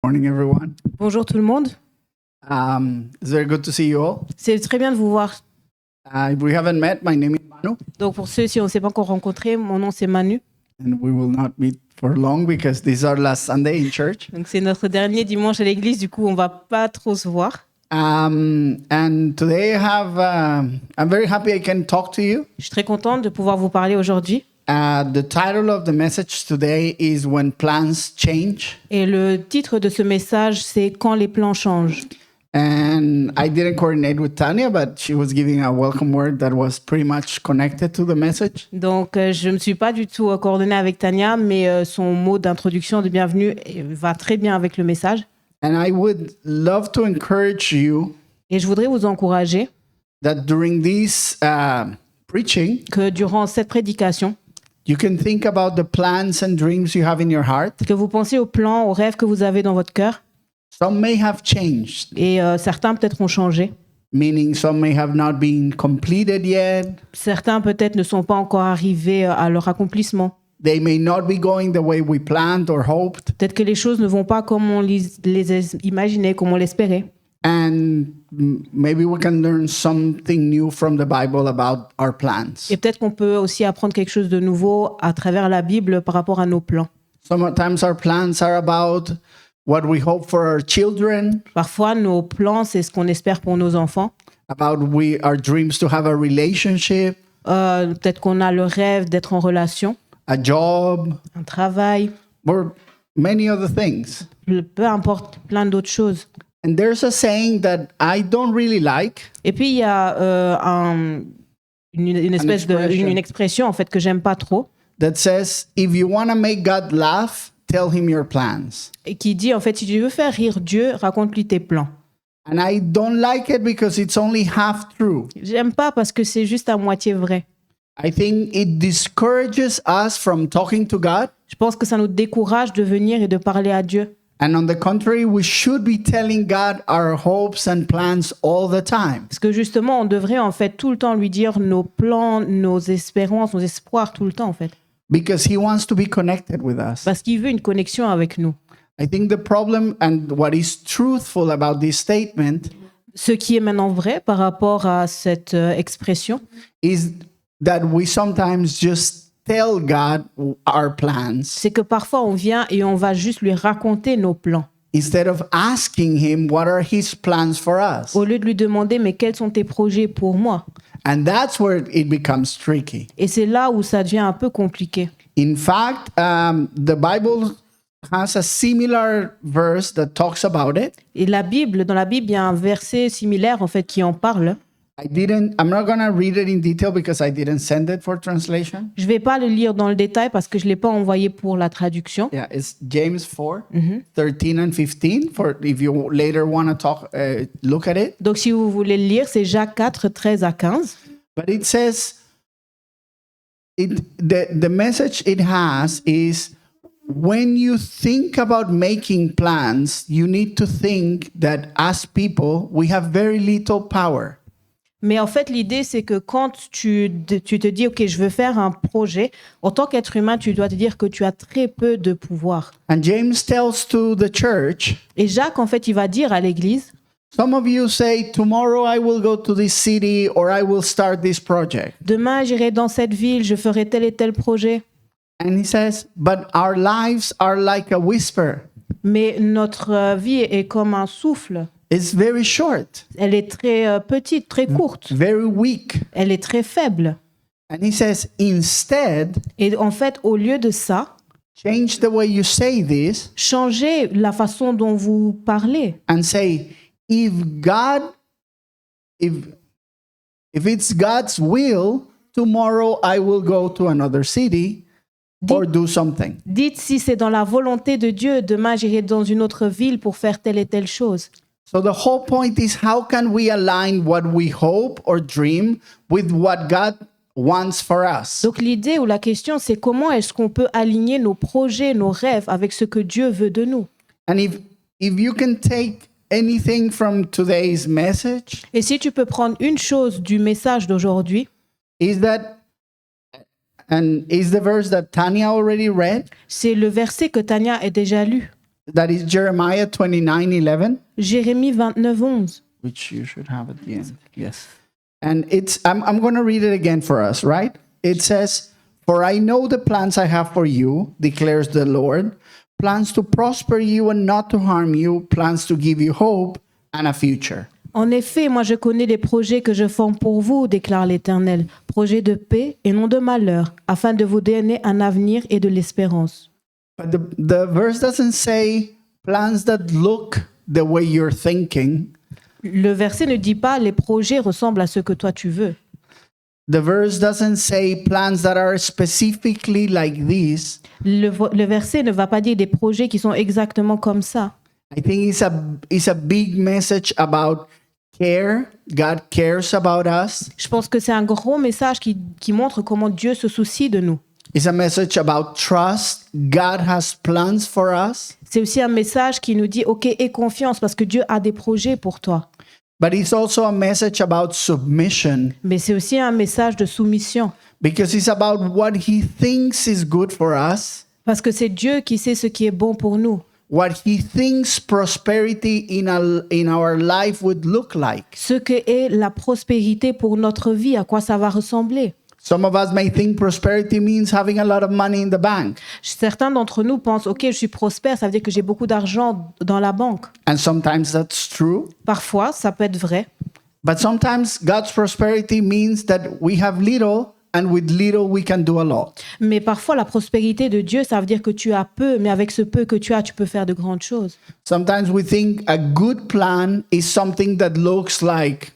Morning, everyone. Bonjour tout le monde. It's very good to see you all. C'est très bien de vous voir. If we haven't met, my name is Manu, Donc pour ceux si on ne s'est pas encore rencontrés, mon nom c'est Manu. and we will not meet for long because this is our last Sunday in church. Donc c'est notre dernier dimanche à l'église, du coup on va pas trop se voir. And today I'm very happy I can talk to you. Je suis très contente de pouvoir vous parler aujourd'hui. The title of the message today is When Plans Change. Et le titre de ce message c'est Quand les plans changent. And I didn't coordinate with Tanya, but she was giving a welcome word that was pretty much connected to the message. Donc je me suis pas du tout coordonnée avec Tania, mais son mot d'introduction de bienvenue va très bien avec le message. And I would love to encourage you Et je voudrais vous encourager that during this preaching, que durant cette prédication, you can think about the plans and dreams you have in your heart. que vous pensiez aux plans, aux rêves que vous avez dans votre cœur. Some may have changed, Et certains peut-être ont changé. meaning some may have not been completed yet. Certains peut-être ne sont pas encore arrivés à leur accomplissement. They may not be going the way we planned or hoped. Peut-être que les choses ne vont pas comme on les imaginait, comme on l'espérait. And maybe we can learn something new from the Bible about our plans. Et peut-être qu'on peut aussi apprendre quelque chose de nouveau à travers la Bible par rapport à nos plans. Sometimes our plans are about what we hope for our children, Parfois, nos plans, c'est ce qu'on espère pour nos enfants. about our dreams to have a relationship, Peut-être qu'on a le rêve d'être en relation, a job, un travail, or many other things. peu importe, plein d'autres choses. And there's a saying that I don't really like. Et puis, il y a une espèce une expression en fait que j'aime pas trop That says, if you want to make God laugh, tell him your plans. et qui dit en fait si tu veux faire rire Dieu, raconte-lui tes plans. And I don't like it because it's only half true. J'aime pas parce que c'est juste à moitié vrai. I think it discourages us from talking to God. Je pense que ça nous décourage de venir et de parler à Dieu. And on the contrary, we should be telling God our hopes and plans all the time. Parce que justement, on devrait en fait tout le temps lui dire nos plans, nos espérances, nos espoirs tout le temps en fait. Because he wants to be connected with us. Parce qu'il veut une connexion avec nous. I think the problem and what is truthful about this statement Ce qui est maintenant vrai par rapport à cette expression, is that we sometimes just tell God our plans c'est que parfois on vient et on va juste lui raconter nos plans. instead of asking him what are his plans for us. Au lieu de lui demander mais quels sont tes projets pour moi? And that's where it becomes tricky. Et c'est là où ça devient un peu compliqué. In fact, the Bible has a similar verse that talks about it. Et dans la Bible, il y a un verset similaire en fait qui en parle. I'm not going to read it in detail because I didn't send it for translation. Je vais pas le lire dans le détail parce que je l'ai pas envoyé pour la traduction. Yeah, it's James 4, 13 and 15 for if you later want to look at it. Donc si vous voulez le lire, c'est Jacques 4, 13 à 15. But it says, the message it has is when you think about making plans, you need to think that as people, we have very little power. Mais en fait, l'idée, c'est que quand tu te dis, OK, je veux faire un projet, en tant qu'être humain, tu dois te dire que tu as très peu de pouvoir. And James tells to the church, Et Jacques, en fait, il va dire à l'Église, some of you say, tomorrow I will go to this city or I will start this project. demain, j'irai dans cette ville, je ferai tel et tel projet. And he says, but our lives are like a whisper. Mais notre vie est comme un souffle. It's very short, Elle est très petite, très courte. very weak. Elle est très faible. And he says, instead, Et en fait, au lieu de ça, change the way you say this changez la façon dont vous parlez. and say, if it's God's will, tomorrow I will go to another city or do something. Dites si c'est dans la volonté de Dieu, demain j'irai dans une autre ville pour faire telle et telle chose. So the whole point is how can we align what we hope or dream with what God wants for us? Donc l'idée ou la question, c'est comment est-ce qu'on peut aligner nos projets, nos rêves avec ce que Dieu veut de nous. And if you can take anything from today's message, Et si tu peux prendre une chose du message d'aujourd'hui, is the verse that Tanya already read, c'est le verset que Tania a déjà lu. That is Jeremiah 29:11, Jérémie 29, 11. which you should have at the end. Yes. And I'm going to read it again for us, right? It says, "For I know the plans I have for you, declares the Lord, plans to prosper you and not to harm you, plans to give you hope and a future." En effet, moi je connais les projets que je forme pour vous, déclare l'Éternel, projets de paix et non de malheur, afin de vous donner un avenir et de l'espérance. But the verse doesn't say plans that look the way you're thinking. Le verset ne dit pas les projets ressemblent à ce que toi tu veux. The verse doesn't say plans that are specifically like this. Le verset ne va pas dire des projets qui sont exactement comme ça. I think it's a big message about care. God cares about us. Je pense que c'est un gros message qui montre comment Dieu se soucie de nous. It's a message about trust. God has plans for us. C'est aussi un message qui nous dit, OK, aie confiance parce que Dieu a des projets pour toi. But it's also a message about submission, Mais c'est aussi un message de soumission because it's about what he thinks is good for us, parce que c'est Dieu qui sait ce qui est bon pour nous. what he thinks prosperity in our life would look like. Ce que est la prospérité pour notre vie, à quoi ça va ressembler. Some of us may think prosperity means having a lot of money in the bank. Certains d'entre nous pensent, OK, je suis prospère, ça veut dire que j'ai beaucoup d'argent dans la banque. And sometimes that's true. Parfois, ça peut être vrai. But sometimes God's prosperity means that we have little, and with little we can do a lot. Mais parfois, la prospérité de Dieu, ça veut dire que tu as peu, mais avec ce peu que tu as, tu peux faire de grandes choses. Sometimes we think a good plan is something that looks like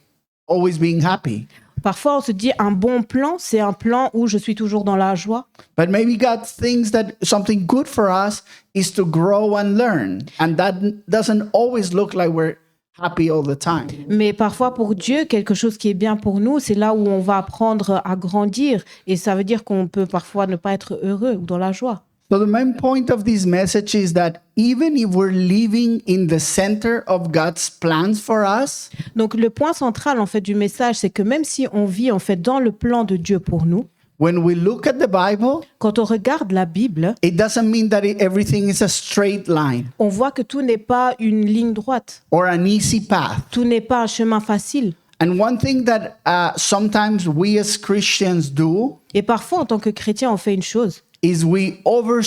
always being happy. Parfois, on se dit, un bon plan, c'est un plan où je suis toujours dans la joie. But maybe God thinks that something good for us is to grow and learn. And that doesn't always look like we're happy all the time. Mais parfois, pour Dieu, quelque chose qui est bien pour nous, c'est là où on va apprendre à grandir. Et ça veut dire qu'on peut parfois ne pas être heureux ou dans la joie. So the main point of this message is that even if we're living in the center of God's plans for us, Donc, le point central, en fait, du message, c'est que même si on vit, en fait, dans le plan de Dieu pour nous, when we look at the Bible, quand on regarde la Bible, it doesn't mean that everything is a straight line on voit que tout n'est pas une ligne droite. or an easy path. Tout n'est pas un chemin facile. And one thing that sometimes we as Christians do Et parfois, en tant que chrétien, on fait une chose. is we over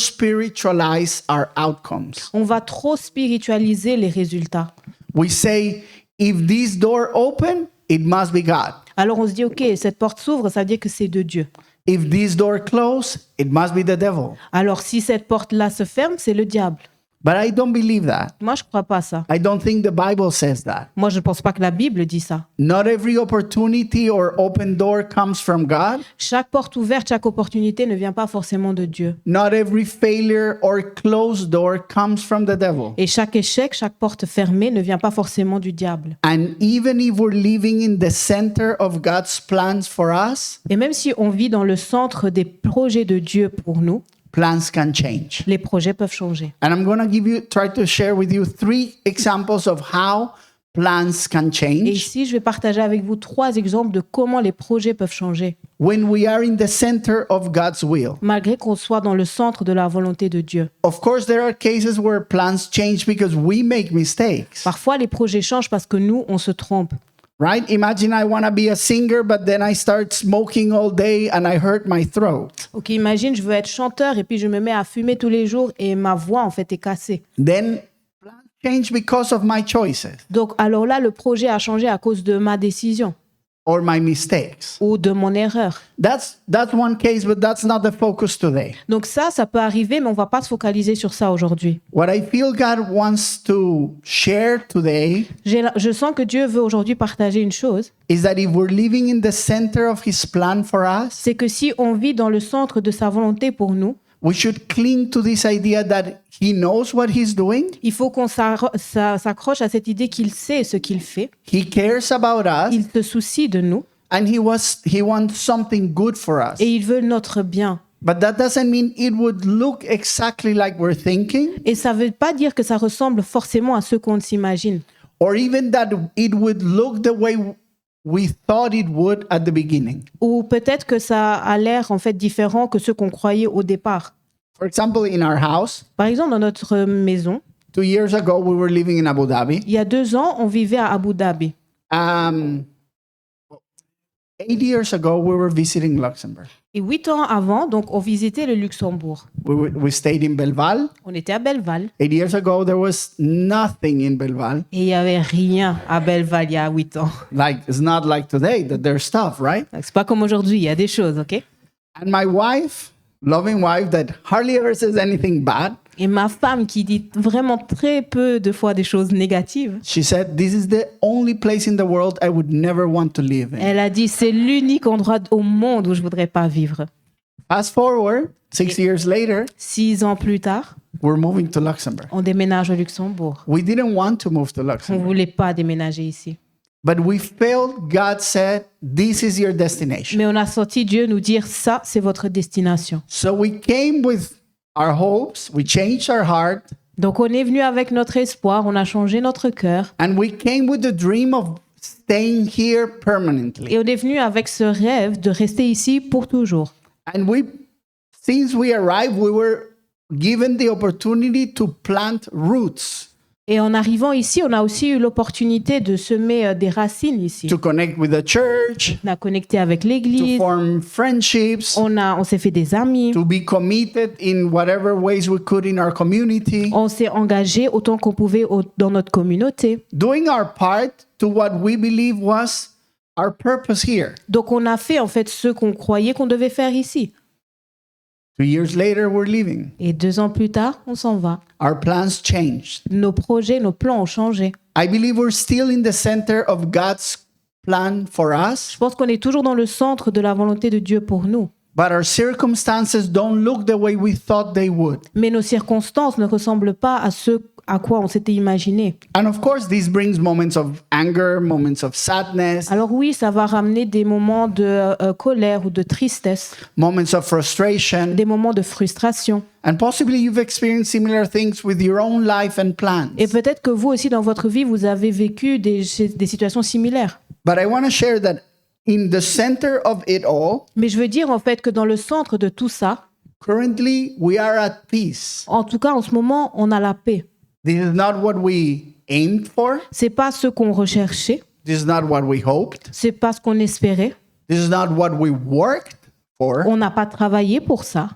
spiritualize our outcomes. On va trop spiritualiser les résultats. We say, if this door open, it must be God. Alors on se dit, OK, cette porte s'ouvre, ça veut dire que c'est de Dieu. If this door close, it must be the devil. Alors si cette porte-là se ferme, c'est le diable. But I don't believe that. Moi, je ne crois pas ça. I don't think the Bible says that. Moi, je ne pense pas que la Bible dit ça. Not every opportunity or open door comes from God. Chaque porte ouverte, chaque opportunité ne vient pas forcément de Dieu. Not every failure or closed door comes from the devil. Et chaque échec, chaque porte fermée ne vient pas forcément du diable. And even if we're living in the center of God's plans for us, Et même si on vit dans le centre des projets de Dieu pour nous, plans can change. les projets peuvent changer. And I'm going to try to share with you 3 examples of how plans can Et change ici, je vais partager avec vous 3 exemples de comment les projets peuvent changer, when we are in the center of God's will. malgré qu'on soit dans le centre de la volonté de Dieu. Of course, there are cases where plans change because we make mistakes, Parfois, les projets changent parce que nous, on se trompe. right? Imagine I want to be a singer, but then I start smoking all day and I hurt my throat. Ok, imagine, je veux être chanteur et puis je me mets à fumer tous les jours et ma voix, en fait, est cassée. Then plans change because of my choices Donc, alors là, le projet a changé à cause de ma décision or my mistakes. ou de mon erreur. That's one case, but that's not the focus today. Donc ça peut arriver, mais on va pas se focaliser sur ça aujourd'hui. What I feel God wants to share today Je sens que Dieu veut aujourd'hui partager une chose, is that if we're living in the center of His plan for us, c'est que si on vit dans le centre de sa volonté pour nous, we should cling to this idea that He knows what He's doing, il faut qu'on s'accroche à cette idée qu'il sait ce qu'il fait, He cares about us, il se soucie de nous and He wants something good for us. et il veut notre bien. But that doesn't mean it would look exactly like we're thinking, Et ça veut pas dire que ça ressemble forcément à ce qu'on s'imagine. or even that it would look the way we thought it would at the beginning. Ou peut-être que ça a l'air en fait différent que ce qu'on croyait au départ. For example, in our house, Par exemple, dans notre maison, 2 years ago, we were living in Abu Dhabi. Il y a 2 ans, on vivait à Abu Dhabi. 8 years ago, we were visiting Luxembourg. Et 8 ans avant, donc, on visitait le Luxembourg. We stayed in Belval. On était à Belleval. 8 years ago, there was nothing in Belval. Et il n'y avait rien à Belleval il y a 8 ans. Like, it's not like today that there's stuff, right? Donc, c'est pas comme aujourd'hui, il y a des choses, ok? And my wife, loving wife that hardly ever says anything bad, Et ma femme, qui dit vraiment très peu de fois des choses négatives, she said, "This is the only place in the world I would never want to live in." elle a dit c'est l'unique endroit au monde où je voudrais pas vivre. Fast forward, 6 years later, 6 ans plus tard, we're moving to Luxembourg. on déménage au Luxembourg. We didn't want to move to On Luxembourg, voulait pas déménager ici. but we felt God said, "This is your destination." Mais on a senti Dieu nous dire ça, c'est votre destination. So we came with our hopes, we changed our heart, Donc on est venu avec notre espoir, on a changé notre cœur and we came with the dream of staying here permanently. et on est venu avec ce rêve de rester ici pour toujours. And since we arrived, we were given the opportunity to plant roots, Et en arrivant ici, on a aussi eu l'opportunité de semer des racines ici. to connect with the church, On a connecté avec to l'église, form friendships, on s'est fait des amis, to be committed in whatever ways we could in our community, on s'est engagé autant qu'on pouvait dans notre communauté. doing our part to what we believe was our purpose here. Donc on a fait en fait ce qu'on croyait qu'on devait faire ici. 2 years later, we're leaving. Et 2 ans plus tard, on s'en va. Our plans changed. Nos projets, nos plans ont changé. I believe we're still in the center of God's plan for Je us, pense qu'on est toujours dans le centre de la volonté de Dieu pour nous. but our circumstances don't look the way we thought they would. Mais nos circonstances ne ressemblent pas à ce à quoi on s'était imaginé. And of course, this brings moments of anger, moments of sadness, Alors oui, ça va ramener des moments de colère ou de tristesse, moments of frustration, des moments de frustration. and possibly you've experienced similar things with your own life and plans. Et peut-être que vous aussi, dans votre vie, vous avez vécu des situations similaires. But I want to share that in the center of it all, Mais je veux dire en fait que dans le centre de tout ça, currently we are at peace. en tout cas en ce moment, on a la paix. This is not what we aimed for. C'est pas ce qu'on recherchait, This is not what we hoped. c'est pas ce qu'on espérait. This is not what we worked for. On n'a pas travaillé pour ça,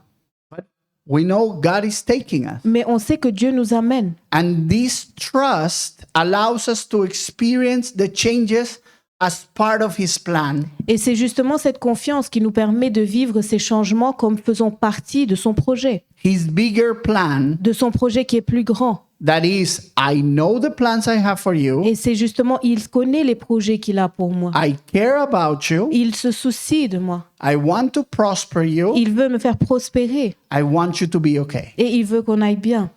But we know God is taking us. mais on sait que Dieu nous amène. And this trust allows us to experience the changes as part of His plan. Et c'est justement cette confiance qui nous permet de vivre ces changements comme faisant partie de son projet, His bigger plan, de son projet qui est plus grand. that is, I know the plans I have for you. Et c'est justement, il connaît les projets qu'il a pour moi. I care about you. Il se soucie de moi. I want to prosper you. Il veut me faire prospérer. I want you to be okay. Et il veut qu'on aille bien.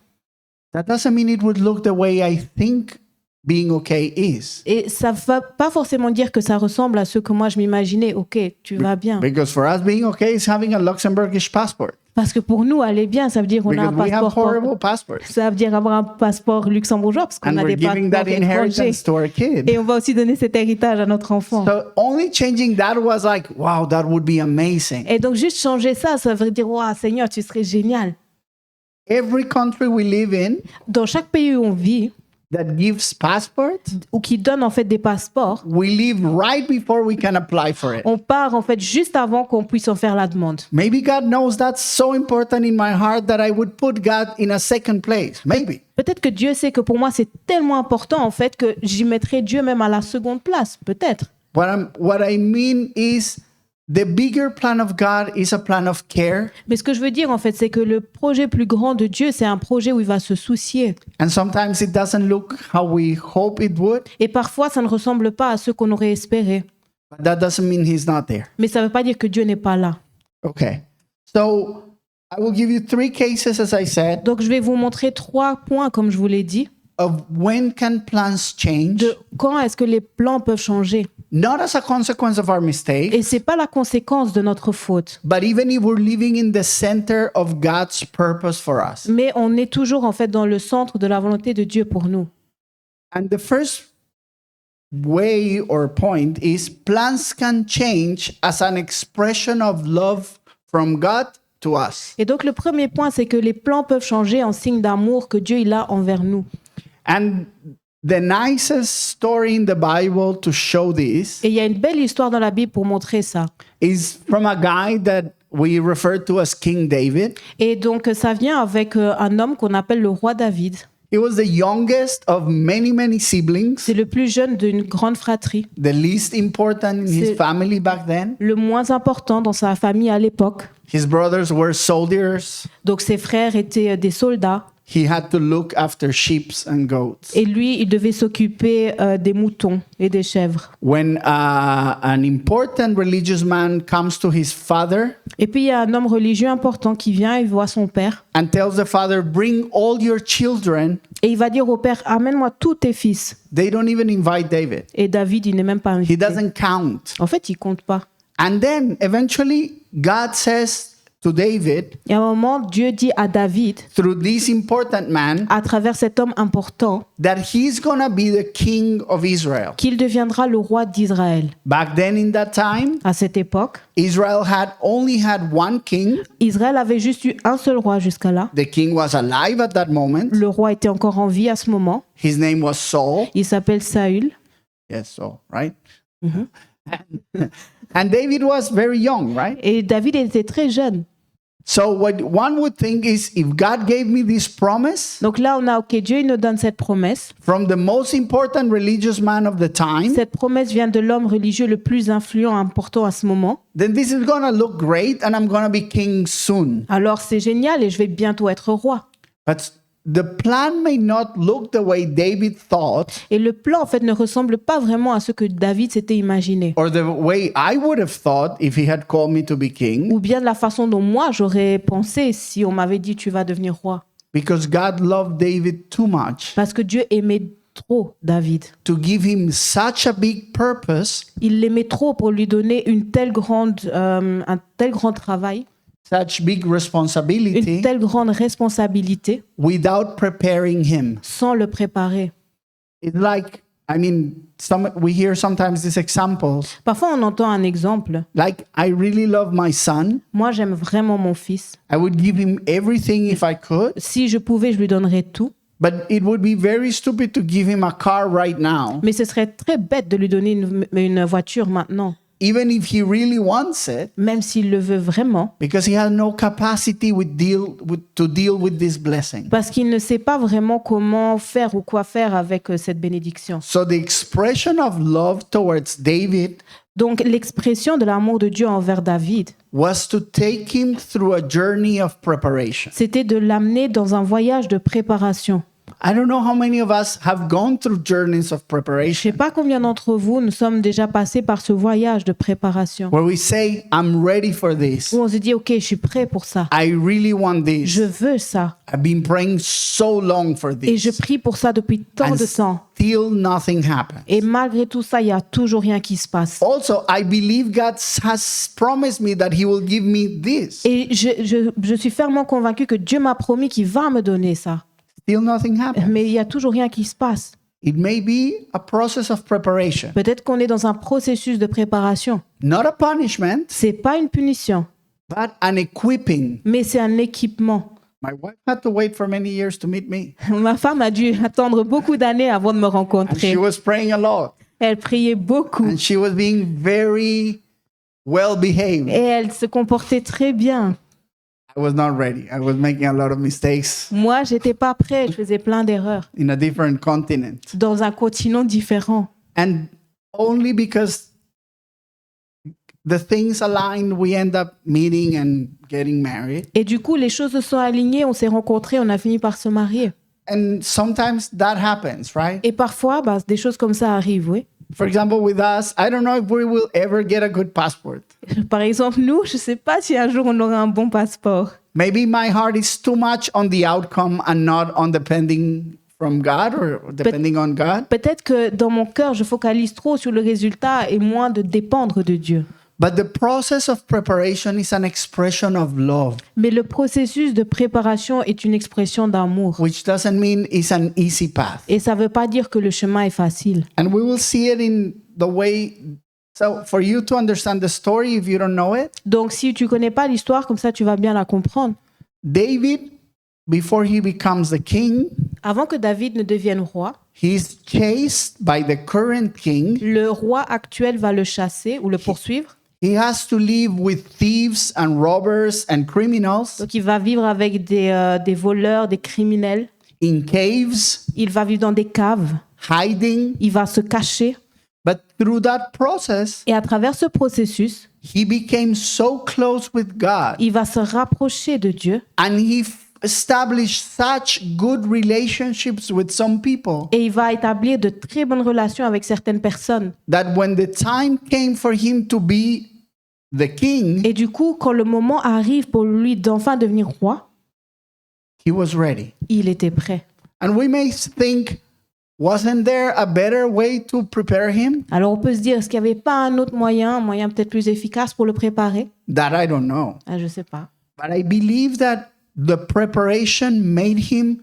That doesn't mean it would look the way I think being okay is. Et ça ne va pas forcément dire que ça ressemble à ce que moi je m'imaginais. Ok, tu vas bien. Because for us, being okay is having a Luxembourgish passport. Parce que pour nous, aller bien, ça veut dire qu'on a un Because we have passeport. horrible passports. Ça veut dire avoir un passeport luxembourgeois parce qu'on And a we're des giving passeports that étrangers. inheritance to our kid. Et on va aussi donner cet héritage à notre enfant. So only changing that was like, wow, that would be amazing. Et donc juste changer ça, ça veut dire, waouh, Seigneur, tu serais génial. Every country we live in Dans chaque pays où on vit, that gives passports, ou qui donne en fait des passeports, we leave right before we can apply for it. on part en fait juste avant qu'on puisse en faire la demande. Maybe God knows that's so important in my heart that I would put God in a second place. Maybe. Peut-être que Dieu sait que pour moi c'est tellement important en fait que j'y mettrai Dieu même à la seconde place, peut-être. What I mean is the bigger plan of God is a plan of care. Mais ce que je veux dire en fait, c'est que le projet plus grand de Dieu, c'est un projet où il va se soucier. And sometimes it doesn't look how we hope it would, Et parfois, ça ne ressemble pas à ce qu'on aurait espéré. but that doesn't mean He's not there. Mais ça ne veut pas dire que Dieu n'est pas là. Okay. So I will give you 3 cases, as I said, Donc je vais vous montrer 3 points, comme je vous l'ai dit, of when can plans change, de quand est-ce que les plans peuvent changer. not as a consequence of our mistake, Et c'est pas la conséquence de notre faute. but even if we're living in the center of God's purpose for us. Mais on est toujours en fait dans le centre de la volonté de Dieu pour nous. And the first way or point is plans can change as an expression of love from God to us. Et donc le premier point, c'est que les plans peuvent changer en signe d'amour que Dieu il a envers nous. And the nicest story in the Bible to show this Et il y a une belle histoire dans la Bible pour montrer ça. is from a guy that we refer to as King David. Et donc ça vient avec un homme qu'on appelle le roi David. He was the youngest of many siblings, C'est le plus jeune d'une grande fratrie, the least important in his C'est- family back then. le moins important dans sa famille à l'époque. His brothers were soldiers. Donc ses frères étaient des soldats He had to look after sheep and goats. et lui, il devait s'occuper des moutons et des chèvres. When an important religious man comes to his father Et puis il y a un homme religieux important qui vient et voit son père and tells the father, "Bring all your children," et il va dire au père, amène-moi tous tes fils. they don't even invite David. Et David, il n'est même pas He invité. doesn't count. En fait, il compte pas. And then eventually God says to David, Et à un moment, Dieu dit à David, through this important man, à travers cet homme important, that he's going to be the king of Israel. qu'il deviendra le roi d'Israël. Back then in that time, À cette époque, Israel had only had one king. Israël avait juste eu un seul roi jusqu'à là. The king was alive at that moment. Le roi était encore en vie à ce moment. His name was Saul. Il s'appelle Saül. Yes, Saul, right? And David was very young, right? Et David était très jeune. So what one would think is, if God gave me this promise Donc là, on a, OK, Dieu il nous donne cette promesse. from the most important religious man of the time, Cette promesse vient de l'homme religieux le plus influent, important à ce moment. then this is going to look great and I'm going to be king soon. Alors c'est génial et je vais bientôt être roi. But the plan may not look the way David thought Et le plan, en fait, ne ressemble pas vraiment à ce que David s'était imaginé. or the way I would have thought if he had called me to be king, Ou bien de la façon dont moi, j'aurais pensé si on m'avait dit tu vas devenir roi. because God loved David too much Parce que Dieu aimait trop David. to give him such a big purpose, Il l'aimait trop pour lui donner un tel grand travail, such big une responsibility telle grande responsabilité without preparing him. sans le préparer. It's like, I mean, we hear sometimes these examples, Parfois, on entend un exemple. like, I really love my son. Moi, j'aime vraiment mon fils. I would give him everything if I could, Si je pouvais, je lui donnerais tout. but it would be very stupid to give him a car right now, Mais ce serait très bête de lui donner une voiture maintenant, even if he really wants it, même s'il le veut vraiment, because he has no capacity to deal with this blessing. parce qu'il ne sait pas vraiment comment faire ou quoi faire avec cette bénédiction. So the expression of love towards David Donc, l'expression de l'amour de Dieu envers David, was to take him through a journey of preparation. c'était de l'amener dans un voyage de préparation. I don't know how many of us have gone through journeys of Je ne preparation sais pas combien d'entre vous, nous sommes déjà passés par ce voyage de préparation, where we say, I'm ready for this. où on se dit, OK, je suis prêt pour ça. I really want this. Je veux ça. I've been praying so long for Et je this. prie pour ça depuis tant And de temps. still nothing happens. Et malgré tout ça, il n'y a toujours rien qui se passe. Also, I believe God has promised me that He will give me this. Et je suis fermement convaincue que Dieu m'a promis qu'il va me donner ça. Still nothing happens. Mais il n'y a toujours rien qui se passe. It may be a process of preparation, Peut-être qu'on est dans un processus de préparation. not a punishment, C'est pas une punition, but an equipping. mais c'est un équipement. My wife had to wait for many years to meet me, Ma femme a dû attendre beaucoup d'années avant de me and she rencontrer. was praying a lot, Elle priait beaucoup and she was being very well behaved. et elle se comportait très bien. I was not ready. I was making a lot of mistakes Moi, j'étais pas prête, je faisais plein d'erreurs in a different continent. dans un continent différent. And only because the things aligned, we end up meeting and getting married. Et du coup, les choses se sont alignées, on s'est rencontrés, on a fini par se marier. And sometimes that happens, right? Et parfois, des choses comme ça arrivent, oui. For example, with us, I don't know if we will ever get a good passport. Par exemple, nous, je ne sais pas si un jour on aura un bon passeport. Maybe my heart is too much on the outcome and not on depending from God or depending on God. Peut-être que dans mon cœur, je focalise trop sur le résultat et moins de dépendre de Dieu. But the process of preparation is an expression of love, Mais le processus de préparation est une expression d'amour. which doesn't mean it's an easy path. Et ça ne veut pas dire que le chemin est facile. And we will see it in the way So for you to understand the story, if you don't know it, Donc, si tu connais pas l'histoire, comme ça, tu vas bien la comprendre. David, before he becomes the king, Avant que David ne devienne roi, he's chased by the current king. le roi actuel va le chasser ou le poursuivre. He has to live with thieves and robbers and criminals Donc, il va vivre avec des voleurs, des criminels. in caves, Il va vivre dans des caves. hiding. Il va se cacher. But through that process, Et à travers ce processus, he became so close with God il va se rapprocher de Dieu and he established such good relationships with some people et il va établir de très bonnes relations avec certaines personnes. that when the time came for him to be the king, Et du coup, quand le moment arrive pour lui d'enfin devenir roi, he was ready. il était prêt. And we may think, wasn't there a better way to prepare him? Alors on peut se dire, est-ce qu'il n'y avait pas un autre moyen, un moyen peut-être plus efficace pour le préparer? That I don't know. Ah, je ne sais pas. But I believe that the preparation made him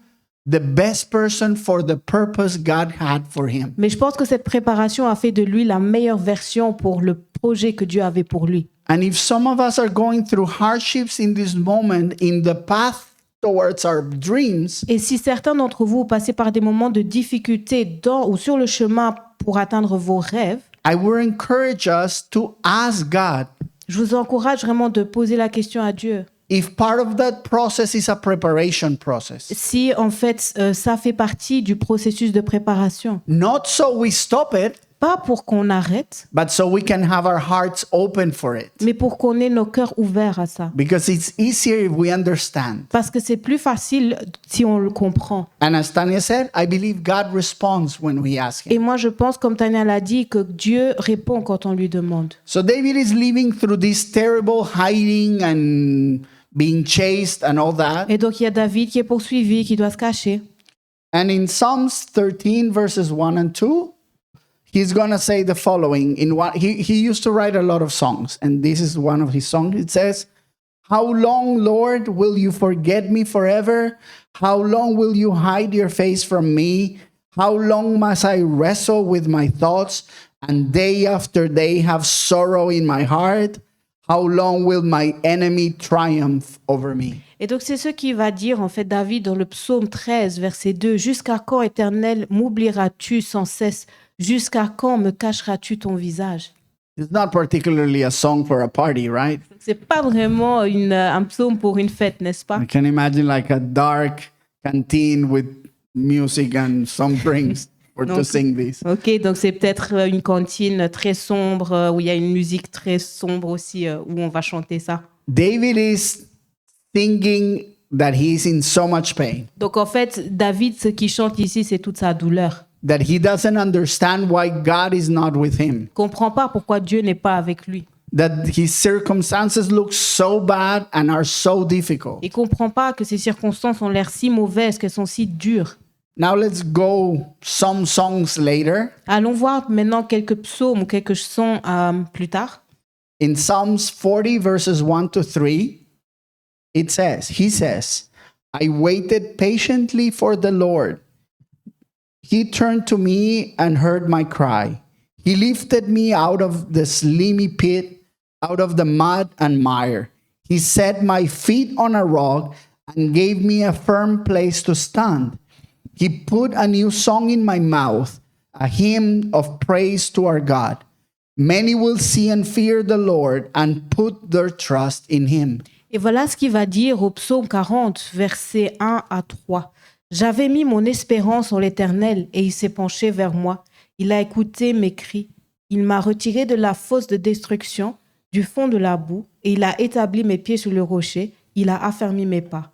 the best person for the purpose God had for him. Mais je pense que cette préparation a fait de lui la meilleure version pour le projet que Dieu avait pour lui. And if some of us are going through hardships in this moment in the path towards our dreams, Et si certains d'entre vous passez par des moments de difficulté dans ou sur le chemin pour atteindre vos rêves, I would encourage us to ask God je vous encourage vraiment de poser la question à Dieu. if part of that process is a preparation process. Si en fait ça fait partie du processus de préparation. Not so we stop it, Pas pour qu'on arrête, but so we can have our hearts open for it. mais pour qu'on ait nos cœurs ouverts à ça. Because it's easier if we understand. Parce que c'est plus facile si on le comprend. And as Tanya said, I believe God responds when we ask him. Et moi, je pense, comme Tania l'a dit, que Dieu répond quand on lui demande. So David is living through this terrible hiding and being chased and all that. Et donc, il y a David qui est poursuivi, qui doit se cacher. And in Psalms 13 verses 1 and 2, he's going to say the following. He used to write a lot of songs, and this is one of his songs. It says, "How long, Lord, will you forget me forever? How long will you hide your face from me? How long must I wrestle with my thoughts and day after day have sorrow in my heart? How long will my enemy triumph over me?" Et donc, c'est ce qu'il va dire, en fait, David, dans le psaume 13, verset 2. « Jusqu'à quand, Éternel, m'oublieras-tu sans cesse? Jusqu'à quand me cacheras-tu ton visage? » It's not particularly a song for a party, right? C'est pas vraiment un psaume pour une fête, n'est-ce pas? I can imagine like a dark canteen with music and some drinks for to Donc- sing this. Ok, donc c'est peut-être une cantine très sombre, où il y a une musique très sombre aussi, où on va chanter ça. David is thinking that he is in so much pain, Donc en fait, David, ce qu'il chante ici, c'est toute sa douleur. that he doesn't understand why God is not with him, Il comprend pas pourquoi Dieu n'est pas avec lui. that his circumstances look so bad and are so difficult. Il comprend pas que ces circonstances ont l'air si mauvaises, qu'elles sont si dures. Now let's go some songs later. Allons voir maintenant quelques psaumes ou quelques chants plus tard. In Psalms 40 verses 1 to 3, he says, "I waited patiently for the Lord. He turned to me and heard my cry. He lifted me out of the slimy pit, out of the mud and mire. He set my feet on a rock and gave me a firm place to stand. He put a new song in my mouth, a hymn of praise to our God. Many will see and fear the Lord and put their trust in him." Et voilà ce qu'il va dire au psaume 40, versets 1 à 3. « J'avais mis mon espérance en l'Éternel et il s'est penché vers moi. Il a écouté mes cris. Il m'a retiré de la fosse de destruction, du fond de la boue, et il a établi mes pieds sur le rocher. Il a affermi mes pas. »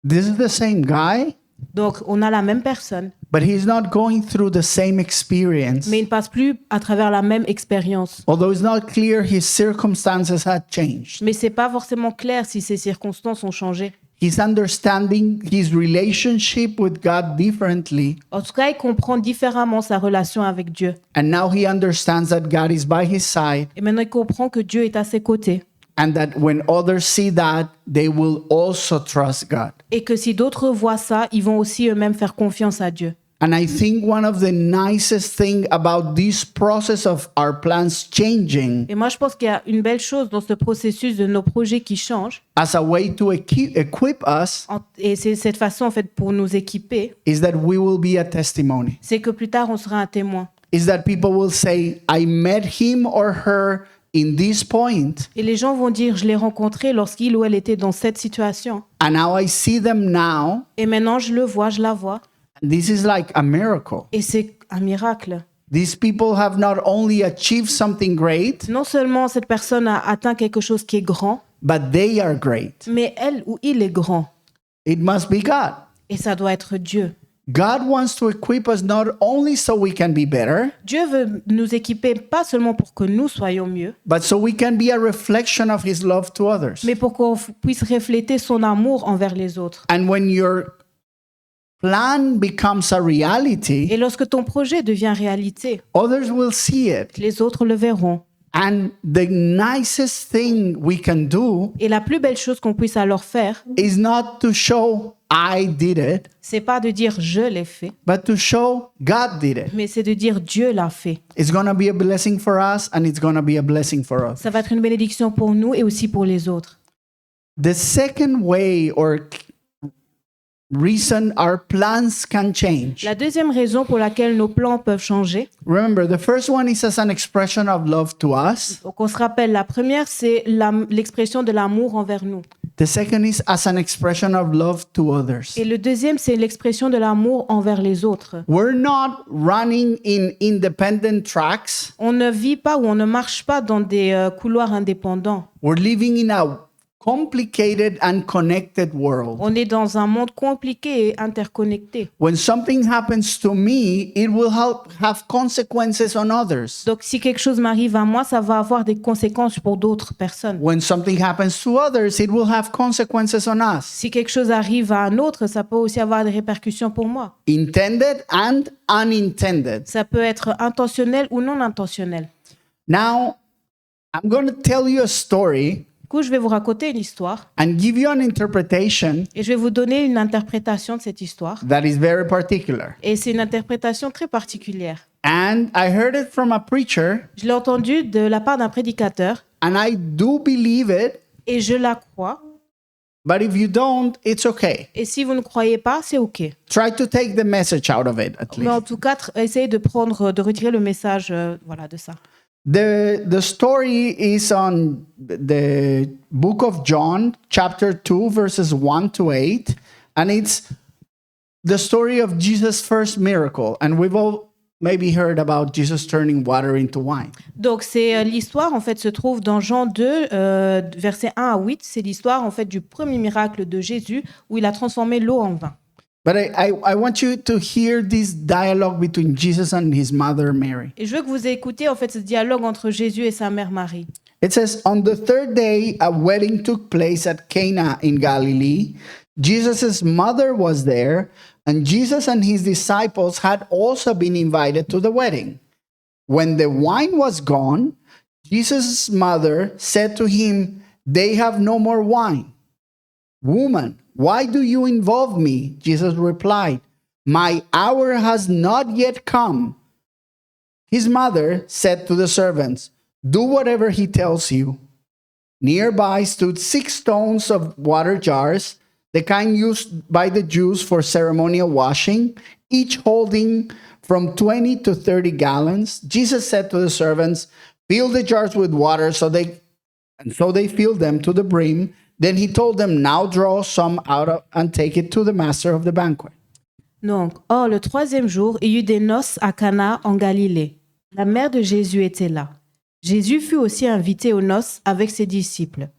This is the same guy, Donc, on a la même personne, but he's not going through the same experience. mais il ne passe plus à travers la même expérience. Although it's not clear his circumstances had changed. Mais ce n'est pas forcément clair si ces circonstances ont changé. He's understanding his relationship with God differently. En tout cas, il comprend différemment sa relation avec Dieu. And now he understands that God is by his side Et maintenant, il comprend que Dieu est à ses côtés. and that when others see that, they will also trust God. Et que si d'autres voient ça, ils vont aussi eux-mêmes faire confiance à Dieu. And I think one of the nicest thing about this process of our plans changing Et moi, je pense qu'il y a une belle chose dans ce processus de nos projets qui changent. as a way to equip us Et c'est cette façon, en fait, pour nous équiper. is that we will be a testimony. C'est que plus tard, on sera un témoin. Is that people will say, I met him or her in this point, Et les gens vont dire, je l'ai rencontré lorsqu'il ou elle était dans cette situation. and now I see them now. Et maintenant, je le vois, je la vois. This is like a miracle. Et c'est un miracle. These people have not only achieved something great, Non seulement cette personne a atteint quelque chose qui est grand, but they are great. mais elle ou il est grand. It must be God. Et ça doit être Dieu. God wants to equip us not only so we can be better, Dieu veut nous équiper pas seulement pour que nous soyons mieux, but so we can be a reflection of his love to others. mais pour qu'on puisse refléter son amour envers les autres. And when your plan becomes a reality, Et lorsque ton projet devient réalité, others will see it. les autres le verront. And the nicest thing we can do Et la plus belle chose qu'on puisse alors faire, is not to show I did it, c'est pas de dire je l'ai fait, but to show God did it. mais c'est de dire Dieu l'a fait. It's going to be a blessing for us, and it's going to be a blessing for us. Ça va être une bénédiction pour nous et aussi pour les autres. The second way or reason our plans can change. La deuxième raison pour laquelle nos plans peuvent changer, Remember, the first one is as an expression of love to us. donc on se rappelle, la première, c'est l'expression de l'amour envers nous. The second is as an expression of love to others. Et le deuxième, c'est l'expression de l'amour envers les autres. We're not running in independent tracks. On ne vit pas ou on ne marche pas dans des couloirs indépendants. We're living in a complicated and connected world. On est dans un monde compliqué et interconnecté. When something happens to me, it will have consequences on others. Donc, si quelque chose m'arrive à moi, ça va avoir des conséquences pour d'autres personnes. When something happens to others, it will have consequences on us. Si quelque chose arrive à un autre, ça peut aussi avoir des répercussions pour moi. Intended and unintended. Ça peut être intentionnel ou non intentionnel. Now, I'm going to tell you a story Du coup, je vais vous raconter une histoire and give you an interpretation et je vais vous donner une interprétation de cette histoire. that is very particular. Et c'est une interprétation très particulière. And I heard it from a preacher, Je l'ai entendue de la part d'un prédicateur and I do believe it, et je la crois. but if you don't, it's okay. Et si vous ne croyez pas, c'est OK. Try to take the message out of it, at Mais en least. tout cas, essayez de retirer le message voilà, de ça. The story is on the book of John, chapter 2, verses 1 to 8. And it's the story of Jesus' first miracle. And we've all maybe heard about Jesus turning water into wine. Donc, c'est l'histoire, en fait, se trouve dans Jean 2, versets 1 à 8. C'est l'histoire, en fait, du premier miracle de Jésus où il a transformé l'eau en vin. But I want you to hear this dialogue between Jesus and his mother Mary. Et je veux que vous écoutiez, en fait, ce dialogue entre Jésus et sa mère Marie. It says, on the third day, a wedding took place at Cana in Galilee. Jesus' mother was there, and Jesus and his disciples had also been invited to the wedding. When the wine was gone, Jesus' mother said to him, "They have no more wine." "Woman, why do you involve me?" Jesus replied, "My hour has not yet come." His mother said to the servants, "Do whatever he tells you." Nearby stood 6 stones of water jars, the kind used by the Jews for ceremonial washing, each holding from 20 to 30 gallons. Jesus said to the servants, "Fill the jars with water," so they filled them to the brim. Then he told them, "Now draw some out and take it to the master of the banquet." Donc, or, le troisième jour, il y eut des noces à Cana en Galilée. La mère de Jésus était là. Jésus fut aussi invité aux noces avec ses disciples.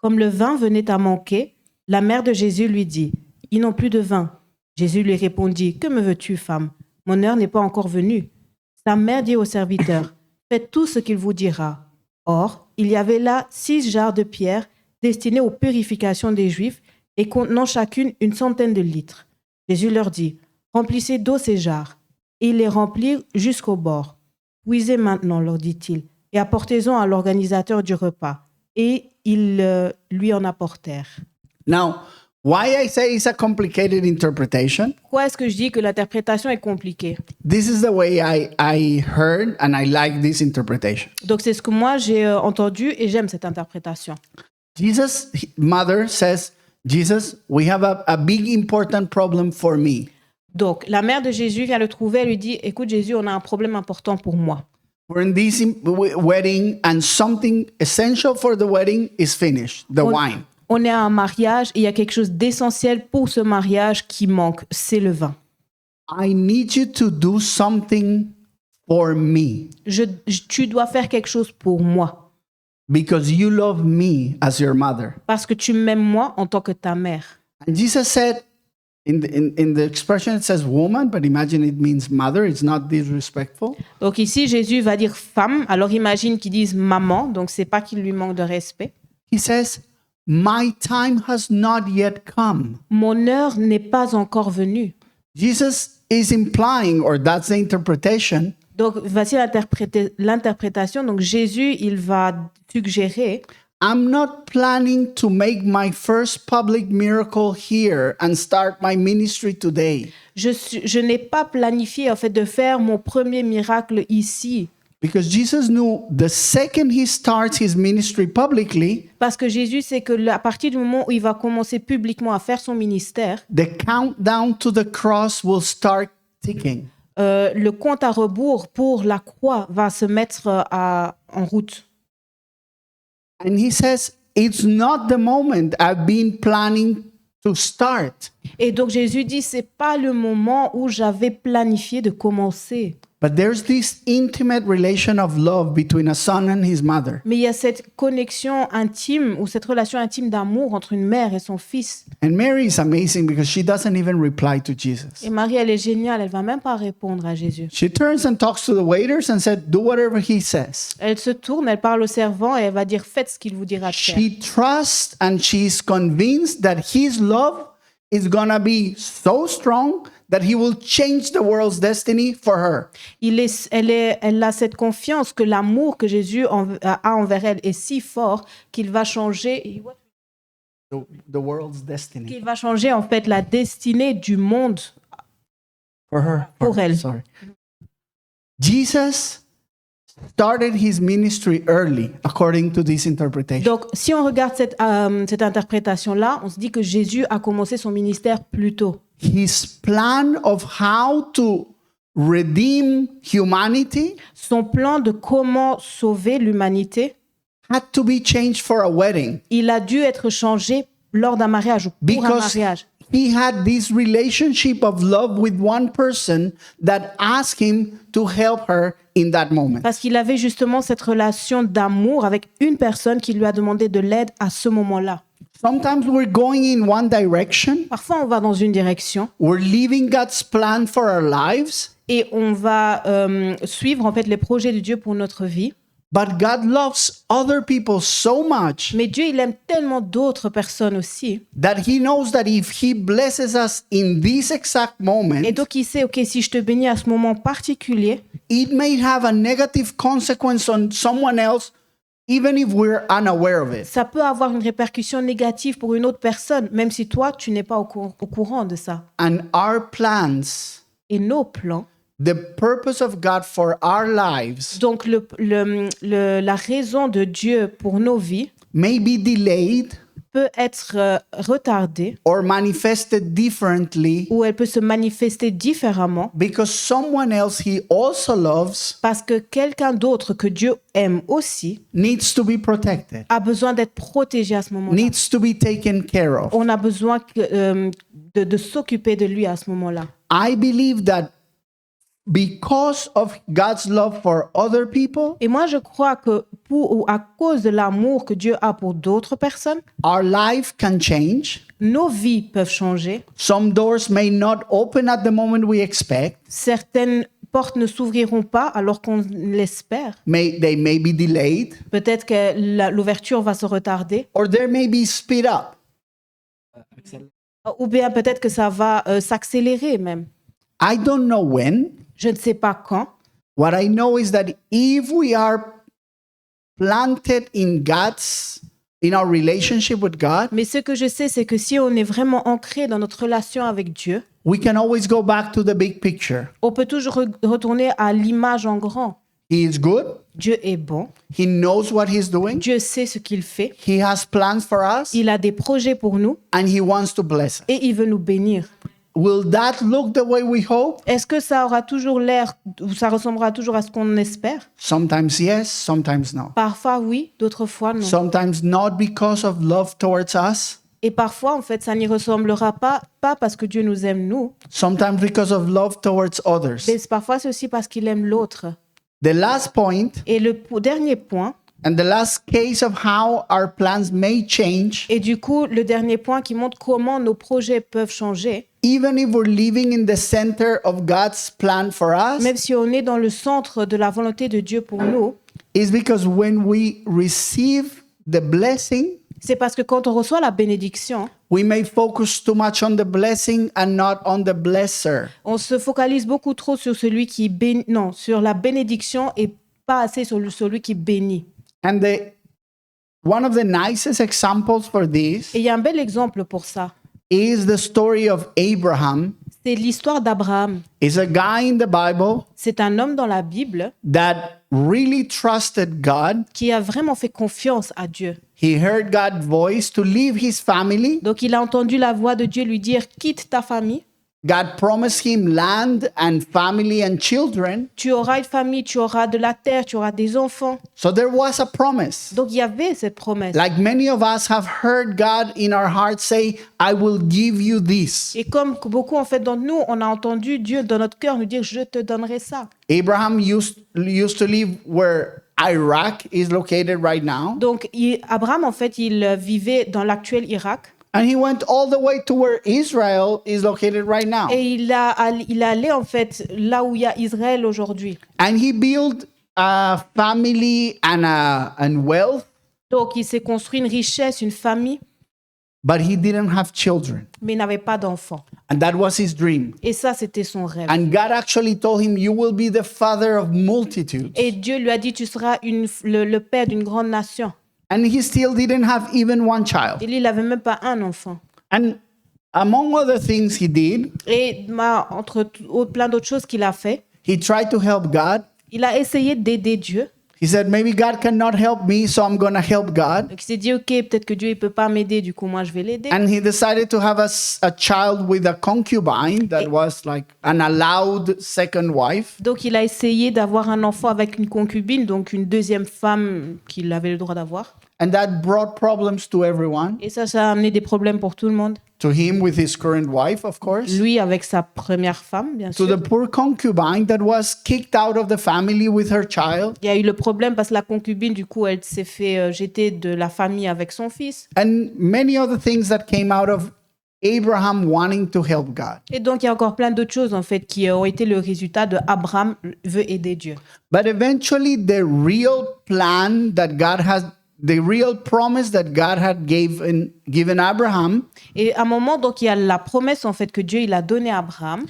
Comme le vin venait à manquer, la mère de Jésus lui dit, « Ils n'ont plus de vin. » Jésus lui répondit, « Que me veux-tu, femme? Mon heure n'est pas encore venue. » Sa mère dit au serviteur, « Faites tout ce qu'il vous dira. » Or, il y avait là 6 jarres de pierre destinées aux purifications des Juifs et contenant chacune une centaine de litres. Jésus leur dit, « Remplissez d'eau ces jarres. » Et ils les remplirent jusqu'au bord. « Puisez maintenant, leur dit-il, et apportez-en à l'organisateur du repas. » Et ils lui en apportèrent. Now, Why I say it's a complicated interpretation? Pourquoi est-ce que je dis que l'interprétation est compliquée? This is the way I heard and I like this interpretation. Donc c'est ce que moi j'ai entendu et j'aime cette interprétation. Jesus' mother says, Jesus, we have a big important problem for me. Donc la mère de Jésus vient le trouver, elle lui dit, écoute Jésus, on a un problème important pour moi. We're in this wedding and something essential for the wedding is finished, the wine. On est à un mariage et il y a quelque chose d'essentiel pour ce mariage qui manque, c'est le vin. I need you to do something for me Tu dois faire quelque chose pour moi because you love me as your mother. parce que tu m'aimes moi en tant que ta mère. And Jesus said, in the expression it says woman, but imagine it means mother. It's not disrespectful. Donc ici, Jésus va dire femme, alors imagine qu'ils disent maman, donc c'est pas qu'il lui manque de respect. He says, my time has not yet come. Mon heure n'est pas encore venue. Jesus is implying, or that's the interpretation, Donc voici l'interprétation. Donc Jésus, il va suggérer, I'm not planning to make my first public miracle here and start my ministry today. je n'ai pas planifié en fait de faire mon premier miracle ici. Because Jesus knew the second he starts his ministry publicly, Parce que Jésus sait que à partir du moment où il va commencer publiquement à faire son ministère, the countdown to the cross will start ticking. le compte à rebours pour la croix va se mettre en route. And he says, it's not the moment I've been planning to start. Et donc Jésus dit, c'est pas le moment où j'avais planifié de commencer. But there's this intimate relation of love between a son and his mother. Mais il y a cette connexion intime ou cette relation intime d'amour entre une mère et son fils. And Mary is amazing because she doesn't even reply to Jesus. Et Marie, elle est géniale, elle va même pas répondre à Jésus. She turns and talks to the waiters and said, do whatever he says. Elle se tourne, elle parle au servant et elle va dire, faites ce qu'il vous dira de faire. She trusts and she's convinced that his love is going to be so strong that he will change the world's destiny for her. Elle a cette confiance que l'amour que Jésus a envers elle est si fort qu'il va changer, The world's destiny. qu'il va changer en fait la destinée du monde For her. pour elle. Sorry. Jesus started his ministry early, according to this interpretation. Donc, si on regarde cette interprétation-là, on se dit que Jésus a commencé son ministère plus tôt. His plan of how to redeem humanity Son plan de comment sauver l'humanité, had to be changed for a wedding il a dû être changé lors d'un mariage ou pour un because mariage. he had this relationship of love with one person that asked him to help her in that moment. Parce qu'il avait justement cette relation d'amour avec une personne qui lui a demandé de l'aide à ce moment-là. Sometimes we're going in one direction, Parfois, on va dans une direction we're leaving God's plan for our lives, et on va suivre en fait les projets de Dieu pour notre vie. but God loves other people so much Mais Dieu, il aime tellement d'autres personnes aussi. that he knows that if he blesses us in this exact Et moment, donc, il sait, OK, si je te bénis à ce moment particulier, it may have a negative consequence on someone else, even if we're unaware of it. ça peut avoir une répercussion négative pour une autre personne, même si toi, tu n'es pas au courant de ça. And our plans, Et nos plans, the purpose of God for our lives, donc la raison de Dieu pour nos vies, may be delayed peut être retardée or manifested differently ou elle peut se manifester différemment because someone else he also loves parce que quelqu'un d'autre que Dieu aime aussi needs to be protected, a besoin d'être protégé à ce moment-là. needs to be taken care of. On a besoin de s'occuper de lui à ce moment-là. I believe that because of God's love for other people, Et moi, je crois que à cause de l'amour que Dieu a pour d'autres personnes, our life can change. nos vies peuvent changer. Some doors may not open at the moment we expect. Certaines portes ne s'ouvriront pas alors qu'on l'espère. They may be delayed, Peut-être que l'ouverture va se retarder. or there may be speed up. Ou bien peut-être que ça va s'accélérer même. I don't know when. Je ne sais pas quand. What I know is that if we are planted in God's in our relationship with God, Mais ce que je sais, c'est que si on est vraiment ancré dans notre relation avec Dieu, we can always go back to the big picture. on peut toujours retourner à l'image en grand. He is good. Dieu est bon. He knows what he's doing. Dieu sait ce qu'il fait. He has plans for us, Il a des projets pour nous and he wants to bless us. et il veut nous bénir. Will that look the way we hope? Est-ce que ça aura toujours l'air ou ça ressemblera toujours à ce qu'on espère? Sometimes yes, sometimes no. Parfois oui, d'autres fois non. Sometimes not because of love towards us, Et parfois, en fait, ça n'y ressemblera pas parce que Dieu nous aime nous, sometimes because of love towards others. mais parfois c'est aussi parce qu'il aime l'autre. The last point, Et le dernier point, and the last case of how our plans may change, et du coup, le dernier point qui montre comment nos projets peuvent changer, even if we're living in the center of God's plan for us, même si on est dans le centre de la volonté de Dieu pour nous, is because when we receive the blessing, c'est parce que quand on reçoit la bénédiction, we may focus too much on the blessing and not on the blesser. on se focalise beaucoup trop sur celui qui bénit, non, sur la bénédiction et pas assez sur celui qui bénit. And one of the nicest examples for this Et il y a un bel exemple pour ça. is the story of Abraham. C'est l'histoire d'Abraham. Is a guy in the Bible C'est un homme dans la Bible that really trusted God. qui a vraiment fait confiance à Dieu. He heard God's voice to leave his family. Donc il a entendu la voix de Dieu lui dire « Quitte ta famille, God promised him land and family and children. tu auras une famille, tu auras de la terre, tu auras des enfants. So there was a promise. » Donc il y avait cette promesse. Like many of us have heard God in our hearts say, I will give you this. Et comme beaucoup en fait d'entre nous, on a entendu Dieu dans notre cœur nous dire « Je te donnerai ça. Abraham used to live where Iraq is located right now. » Donc Abraham en fait, il vivait dans l'actuel Irak. And he went all the way to where Israel is located right now. Et il est allé en fait là où il y a Israël aujourd'hui. And he built a family and wealth, Donc il s'est construit une richesse, une famille, but he didn't have children. mais il n'avait pas d'enfants. And that was his dream. Et ça, c'était son rêve. And God actually told him, you will be the father of multitudes. Et Dieu lui a dit, tu seras le père d'une grande nation. And he still didn't have even one child. Et lui, il n'avait même pas un enfant. And among other things he did, Et entre plein d'autres choses qu'il a fait, he tried to help God. il a essayé d'aider Dieu. He said, maybe God cannot help me, so I'm going to help God. Donc il s'est dit, ok, peut-être que Dieu ne peut pas m'aider, du coup, moi, je vais l'aider. And he decided to have a child with a concubine that was like an allowed second wife. Donc il a essayé d'avoir un enfant avec une concubine, donc une deuxième femme qu'il avait le droit d'avoir. And that brought problems to everyone. Et ça a amené des problèmes pour tout le monde. To him with his current wife, of course. Lui avec sa première femme, bien To sûr. the poor concubine that was kicked out of the family with her child. Il y a eu le problème parce que la concubine, du coup, elle s'est fait jeter de la famille avec son fils. And many other things that came out of Abraham wanting to help God. Et donc, il y a encore plein d'autres choses, en fait, qui ont été le résultat de Abraham veut aider Dieu. But eventually, the real plan that God has, the real promise that God had given Abraham Et à un moment, donc, il y a la promesse, en fait, que Dieu, il a donnée à Abraham.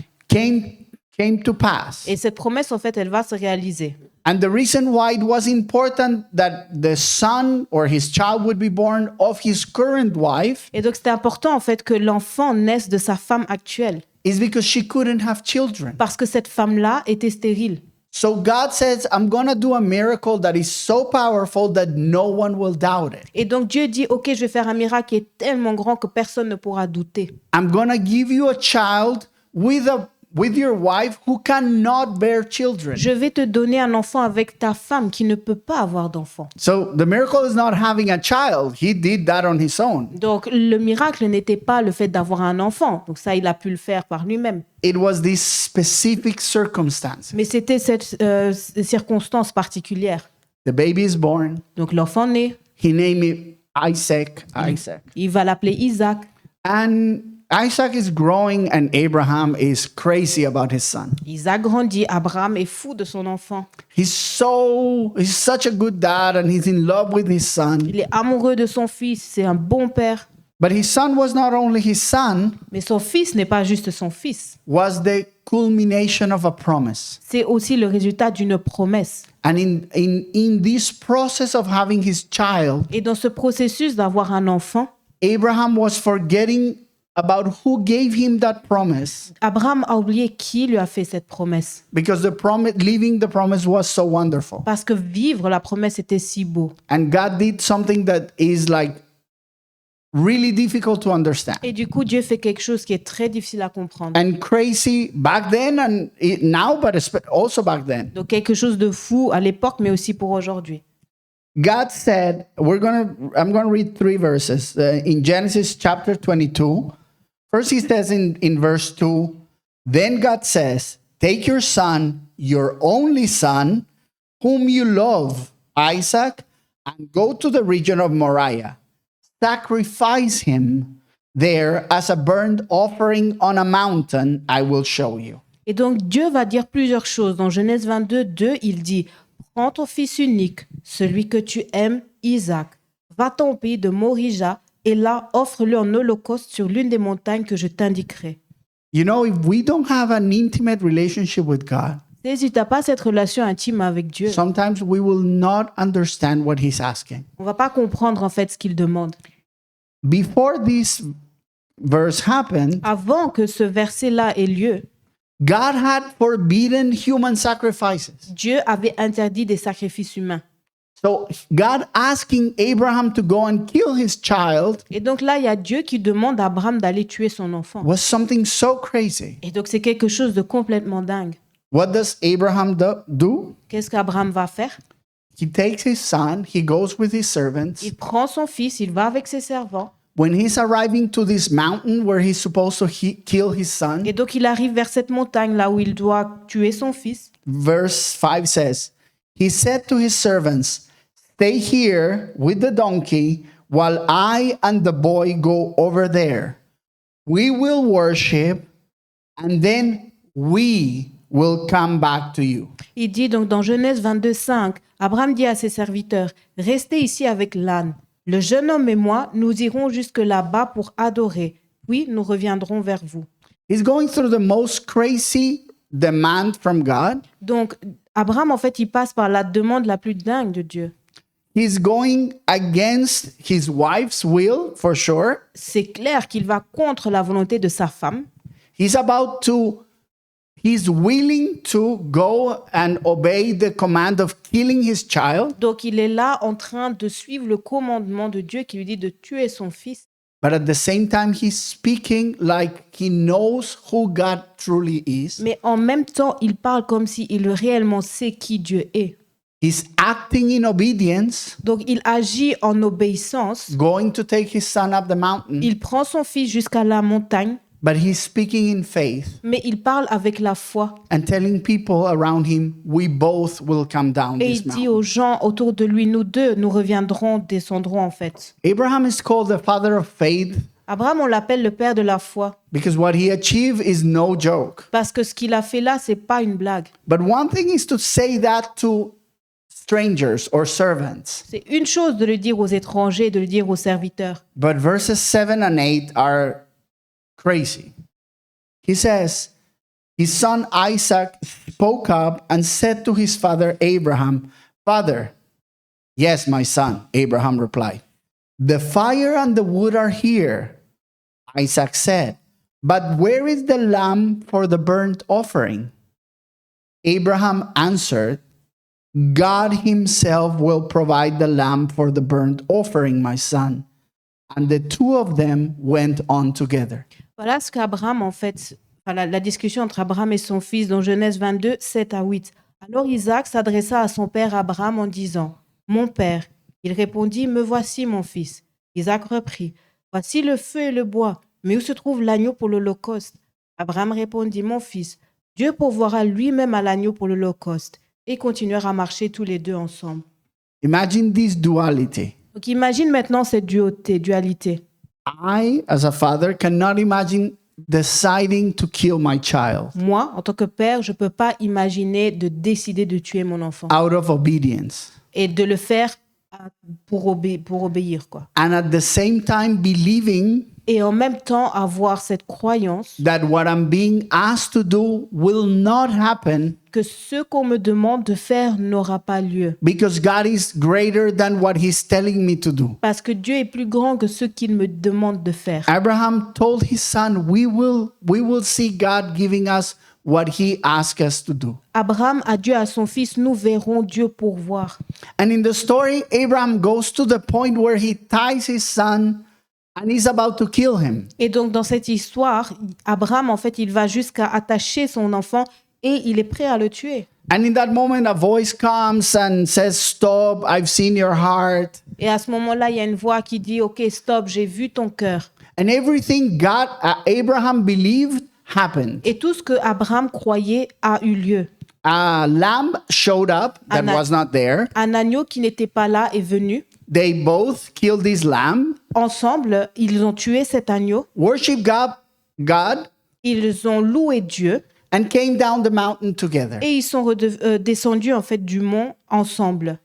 came to pass. Et cette promesse, en fait, elle va se réaliser. And the reason why it was important that the son or his child would be born of his current wife Et donc, c'était important, en fait, que l'enfant naisse de sa femme actuelle. is because she couldn't have children. Parce que cette femme-là était stérile. So God says, I'm going to do a miracle that is so powerful that no one will doubt it. Et donc, Dieu dit, OK, je vais faire un miracle qui est tellement grand que personne ne pourra douter. I'm going to give you a child with your wife who cannot bear children. Je vais te donner un enfant avec ta femme qui ne peut pas avoir d'enfant. So the miracle is not having a child. He did that on his own. Donc, le miracle n'était pas le fait d'avoir un enfant. Donc ça, il a pu le faire par lui-même. It was these specific circumstances. Mais c'était cette circonstance particulière. The baby is born. Donc, l'enfant naît. He named it Isaac. Il va l'appeler Isaac. And Isaac is growing and Abraham is crazy about his son. Isaac grandit. Abraham est fou de son enfant. He's such a good dad and he's in love with his son. Il est amoureux de son fils. C'est un bon père. But his son was not only his son, Mais son fils n'est pas juste son fils. was the culmination of a promise. C'est aussi le résultat d'une promesse. And in this process of having his child, Et dans ce processus d'avoir un enfant, Abraham was forgetting about who gave him that promise, Abraham a oublié qui lui a fait cette promesse. because living the promise was so wonderful. Parce que vivre la promesse était si beau. And God did something that is like really difficult to understand Et du coup, Dieu fait quelque chose qui est très difficile à comprendre. and crazy back then and now, but also back then. Donc quelque chose de fou à l'époque, mais aussi pour aujourd'hui. God said, I'm going to read 3 verses in Genesis chapter 22. First, he says in verse 2, then God says, take your son, your only son, whom you love, Isaac, and go to the region of Moriah. Sacrifice him there as a burnt offering on a mountain I will show you. Et donc Dieu va dire plusieurs choses. Dans Genèse 22, 2, il dit, prends ton fils unique, celui que tu aimes, Isaac, va-t'en au pays de Morija, et là, offre-le en holocauste sur l'une des montagnes que je t'indiquerai. You know, if we don't have an intimate relationship with God, Si tu n'as pas cette relation intime avec Dieu, sometimes we will not understand what he's asking. on ne va pas comprendre en fait ce qu'il demande. Before this verse happened, Avant que ce verset-là ait lieu, God had forbidden human sacrifices. Dieu avait interdit des sacrifices humains. So God asking Abraham to go and kill his child Et donc là, il y a Dieu qui demande à Abraham d'aller tuer son enfant. was something so crazy. Et donc c'est quelque chose de complètement dingue. What does Abraham do? Qu'est-ce qu'Abraham va faire? He takes his son, he goes with his servants. Il prend son fils, il va avec ses servants. When he's arriving to this mountain where he's supposed to kill his son, Et donc il arrive vers cette montagne là où il doit tuer son fils. verse 5 says, he said to his servants, stay here with the donkey while I and the boy go over there. We will worship and then we will come back to you. Il dit donc dans Genèse 22, 5, Abraham dit à ses serviteurs, restez ici avec l'âne. Le jeune homme et moi, nous irons jusque là-bas pour adorer. Puis nous reviendrons vers vous. He's going through the most crazy demand from God. Donc Abraham, en fait, il passe par la demande la plus dingue de Dieu. He's going against his wife's will, for sure. C'est clair qu'il va contre la volonté de sa femme. He's willing to go and obey the command of killing his child. Donc il est là en train de suivre le commandement de Dieu qui lui dit de tuer son fils. But at the same time, he's speaking like he knows who God truly is. Mais en même temps, il parle comme s'il réellement sait qui Dieu est. He's acting in obedience, Donc il agit en obéissance. going to take his son up the mountain, Il prend son fils jusqu'à la montagne, but he's speaking in faith mais il parle avec la foi. and telling people around him, we both will come down Et this il dit mountain. aux gens autour de lui, nous deux, nous reviendrons, descendrons en fait. Abraham is called the father of faith Abraham, on l'appelle le père de la foi. because what he achieved is no joke. Parce que ce qu'il a fait là, c'est pas une blague. But one thing is to say that to strangers or servants. C'est une chose de le dire aux étrangers, de le dire aux serviteurs. But verses 7 and 8 are crazy. He says, his son Isaac spoke up and said to his father Abraham, Father, yes, my son, Abraham replied. The fire and the wood are here, Isaac said. But where is the lamb for the burnt offering? Abraham answered, God himself will provide the lamb for the burnt offering, my son. And the two of them went on together. Voilà ce qu'Abraham, en fait, la discussion entre Abraham et son fils dans Genèse 22, 7 à 8. Alors Isaac s'adressa à son père Abraham en disant, « Mon père ». Il répondit, « Me voici, mon fils ». Isaac reprit, « Voici le feu et le bois, mais où se trouve l'agneau pour l'holocauste ?» Abraham répondit, « Mon fils, Dieu pourvoira lui-même à l'agneau pour l'holocauste. » Et ils continuèrent à marcher tous les deux ensemble. Imagine this duality. Donc imagine maintenant cette dualité. I, as a father, cannot imagine deciding to kill my child Moi, en tant que père, je ne peux pas imaginer de décider de tuer mon enfant out of obedience. et de le faire pour obéir, quoi. And at the same time, believing Et en même temps, avoir cette croyance that what I'm being asked to do will not happen que ce qu'on me demande de faire n'aura pas lieu. because God is greater than what He's telling me to do. Parce que Dieu est plus grand que ce qu'il me demande de faire. Abraham told his son, we will see God giving us what He asked us to do. Abraham a dit à son fils, nous verrons Dieu pourvoir. And in the story, Abraham goes to the point where he ties his son and he's about to kill him. Et donc, dans cette histoire, Abraham, en fait, il va jusqu'à attacher son enfant et il est prêt à le tuer. And in that moment, a voice comes and says, stop, I've seen your heart. Et à ce moment-là, il y a une voix qui dit, OK, stop, j'ai vu ton cœur. And everything Abraham believed happened. Et tout ce que Abraham croyait a eu lieu. A lamb showed up that was not there. Un agneau qui n'était pas là est venu. They both killed this lamb, Ensemble, ils ont tué cet agneau. worshiped God, Ils ont loué Dieu and came down the mountain together. et ils sont descendus en fait du mont ensemble.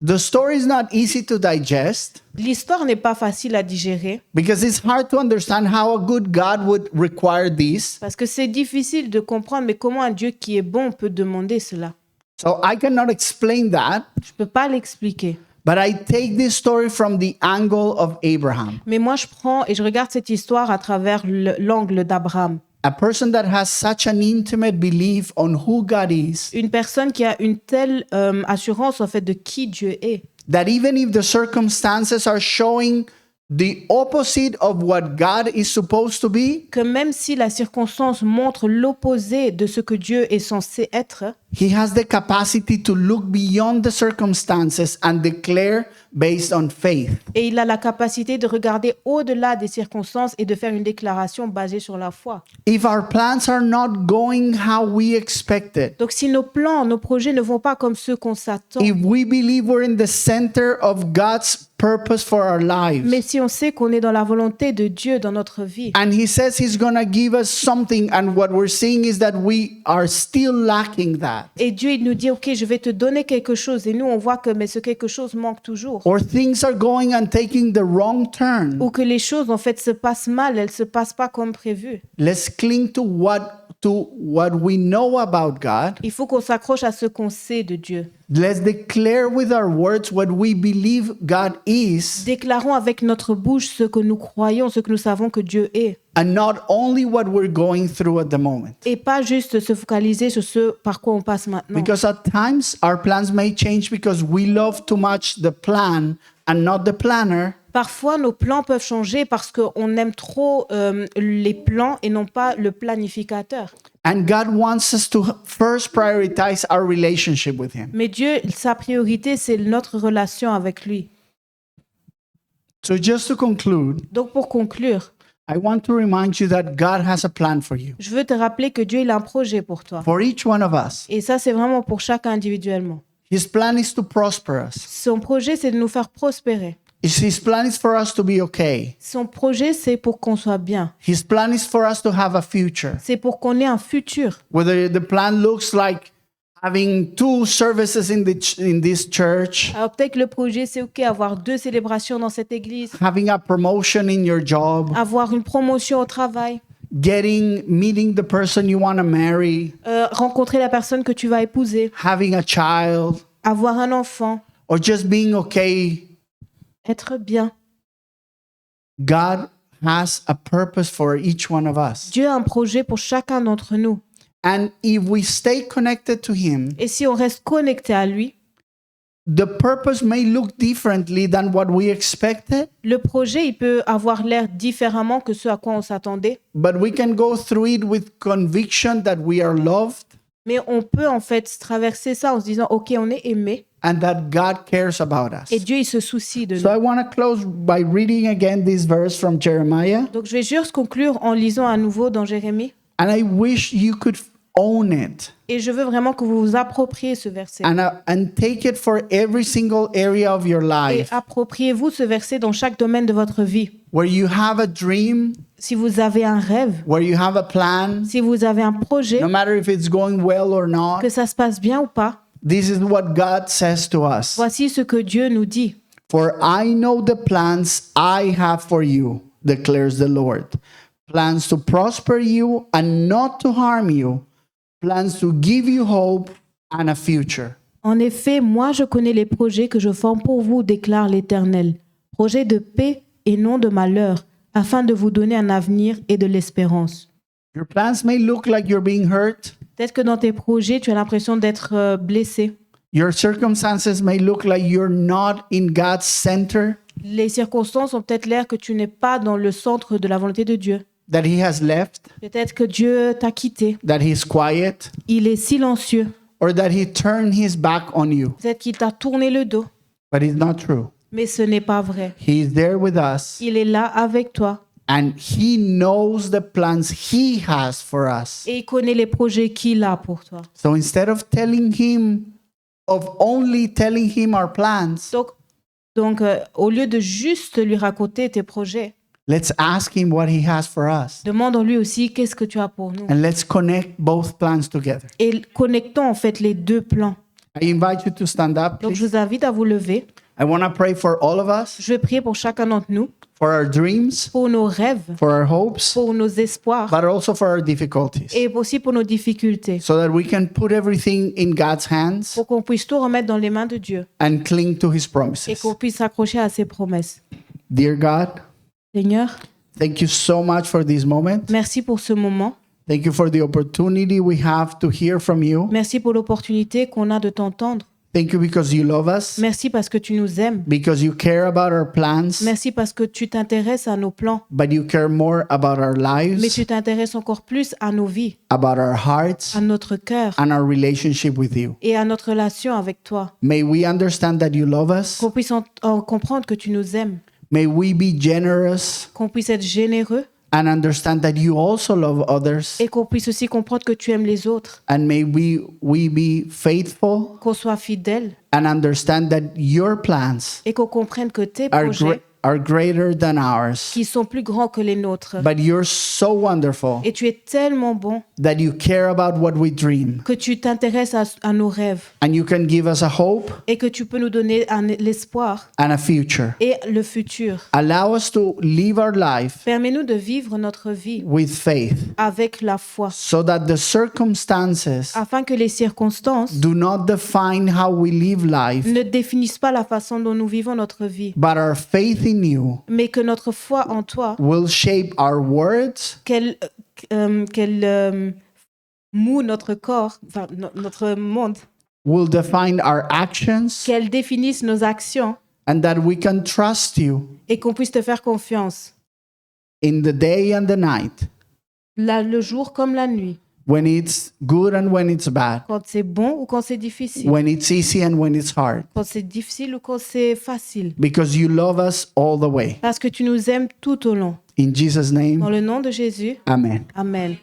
The story is not easy to digest L'histoire n'est pas facile à digérer because it's hard to understand how a good God would require this. parce que c'est difficile de comprendre, mais comment un Dieu qui est bon peut demander cela? So I cannot explain that, Je ne peux pas l'expliquer. but I take this story from the angle of Abraham, Mais moi, je prends et je regarde cette histoire à travers l'angle d'Abraham. a person that has such an intimate belief on who God is, Une personne qui a une telle assurance en fait de qui Dieu est. that even if the circumstances are showing the opposite of what God is supposed to be, Que même si la circonstance montre l'opposé de ce que Dieu est censé être, he has the capacity to look beyond the circumstances and declare based on faith. et il a la capacité de regarder au-delà des circonstances et de faire une déclaration basée sur la foi. If our plans are not going how we expected, Donc si nos plans, nos projets ne vont pas comme ceux qu'on s'attend, if we believe we're in the center of God's purpose for our lives, mais si on sait qu'on est dans la volonté de Dieu dans notre vie, and He says He's going to give us something, and what we're seeing is that we are still lacking that. et Dieu il nous dit, OK, je vais te donner quelque chose, et nous on voit que mais ce quelque chose manque toujours, Or things are going and taking the wrong turn. ou que les choses en fait se passent mal, elles se passent pas comme prévu. Let's cling to what we know about God. Il faut qu'on s'accroche à ce qu'on sait de Dieu. Let's declare with our words what we believe God is, Déclarons avec notre bouche ce que nous croyons, ce que nous savons que Dieu est. and not only what we're going through at the moment. Et pas juste se focaliser sur ce par quoi on passe maintenant. Because at times our plans may change because we love too much the plan and not the planner. Parfois, nos plans peuvent changer parce qu'on aime trop les plans et non pas le planificateur. And God wants us to first prioritize our relationship with Him. Mais Dieu, sa priorité, c'est notre relation avec lui. So just to conclude, Donc, pour conclure, I want to remind you that God has a plan for you, je veux te rappeler que Dieu, il a un projet pour toi. for each one of us. Et ça, c'est vraiment pour chacun individuellement. His plan is to prosper us. Son projet, c'est de nous faire prospérer. His plan is for us to be okay. Son projet, c'est pour qu'on soit bien. His plan is for us to have a future. C'est pour qu'on ait un futur. Whether the plan looks like having 2 services in this church, Alors peut-être que le projet, c'est OK, avoir 2 célébrations dans cette église, having a promotion in your job, avoir une promotion au travail, meeting the person you want to marry, rencontrer la personne que tu vas épouser, having a child, avoir un enfant, or just being okay. être bien. God has a purpose for each one of us. Dieu a un projet pour chacun d'entre nous. And if we stay connected to Him, Et si on reste connecté à lui, the purpose may look differently than what we expected, le projet, il peut avoir l'air différemment que ce à quoi on s'attendait. but we can go through it with conviction that we are loved Mais on peut en fait traverser ça en se disant, OK, on est aimé and that God cares about us. et Dieu, il se soucie de So nous. I want to close by reading again this verse from Jeremiah, Donc je vais juste conclure en lisant à nouveau dans Jérémie. and I wish you could own it Et je veux vraiment que vous vous appropriez ce verset. and take it for every single area of your Et life. appropriez-vous ce verset dans chaque domaine de votre vie. Where you have a dream, Si vous avez un rêve, where you have a plan, si vous avez un projet, no matter if it's going well or not, que ça se passe bien ou pas, this is what God says to us. voici ce que Dieu nous dit. For I know the plans I have for you, declares the Lord. Plans to prosper you and not to harm you. Plans to give you hope and a future. En effet, moi je connais les projets que je forme pour vous, déclare l'Éternel. Projets de paix et non de malheur, afin de vous donner un avenir et de l'espérance. Your plans may look like you're being hurt. Peut-être que dans tes projets, tu as l'impression d'être blessé. Your circumstances may look like you're not in God's center, Les circonstances ont peut-être l'air que tu n'es pas dans le centre de la volonté de Dieu. that He has left, Peut-être que Dieu t'a quitté. that He's quiet, Il est silencieux. or that He turned His back on you. Peut-être qu'il t'a tourné le dos. But it's not true. Mais ce n'est pas vrai. He is there with us, Il est là avec toi. and He knows the plans He has for us. Et il connaît les projets qu'il a pour toi. So instead of only telling Him our plans, Donc, au lieu de juste lui raconter tes projets, let's ask Him what He has for us. demandons-lui aussi qu'est-ce que tu as pour nous. And let's connect both plans together. Et connectons en fait les deux plans. I invite you to stand up, Donc, please. je vous invite à vous lever. I want to pray for all of us, Je vais prier pour chacun d'entre nous, for our dreams, pour nos rêves, for our hopes, pour nos espoirs but also for our difficulties, et aussi pour nos difficultés. so that we can put everything in God's hands Pour qu'on puisse tout remettre dans les mains de Dieu and cling to His et promises. qu'on puisse s'accrocher à ses promesses. Dear God, Seigneur, thank you so much for this moment. merci pour ce moment. Thank you for the opportunity we have to hear from you. Merci pour l'opportunité qu'on a de t'entendre. Thank you because you love us, Merci parce que tu nous aimes. because you care about our plans, Merci parce que tu t'intéresses à nos plans. but you care more about our Mais lives, tu t'intéresses encore plus à nos vies, about our hearts, à notre cœur and our relationship with you. et à notre relation avec toi. May we understand that you love us. Qu'on puisse comprendre que tu nous aimes. May we be generous Qu'on puisse être généreux and understand that you also love others. et qu'on puisse aussi comprendre que tu aimes les autres. And may we be faithful Qu'on soit fidèle and understand that your plans et qu'on comprenne que tes are, projets are greater than ours. qui sont plus grands que les nôtres. But you're so wonderful Et tu es tellement bon that you care about what we dream. que tu t'intéresses à nos rêves And you can give us a hope et que tu peux nous donner l'espoir and a future. et le futur. Allow us to live our life Permets-nous de vivre notre vie with faith avec la foi, so that the circumstances afin que les circonstances do not define how we live life, ne définissent pas la façon dont nous vivons notre vie, but our faith in you mais que notre foi en toi, will shape our words qu'elle moue notre corps, enfin notre monde, will define our actions, qu'elle définisse nos actions and that we can trust you et qu'on puisse te faire confiance, in the day and the night, le jour comme la nuit, when it's good and when it's bad, quand c'est bon ou quand c'est difficile, when it's easy and when it's hard, quand c'est difficile ou quand c'est facile, because you love us all the way. parce que tu nous aimes tout au long. In Jesus' Dans name, le nom de Jésus, amen. Amen.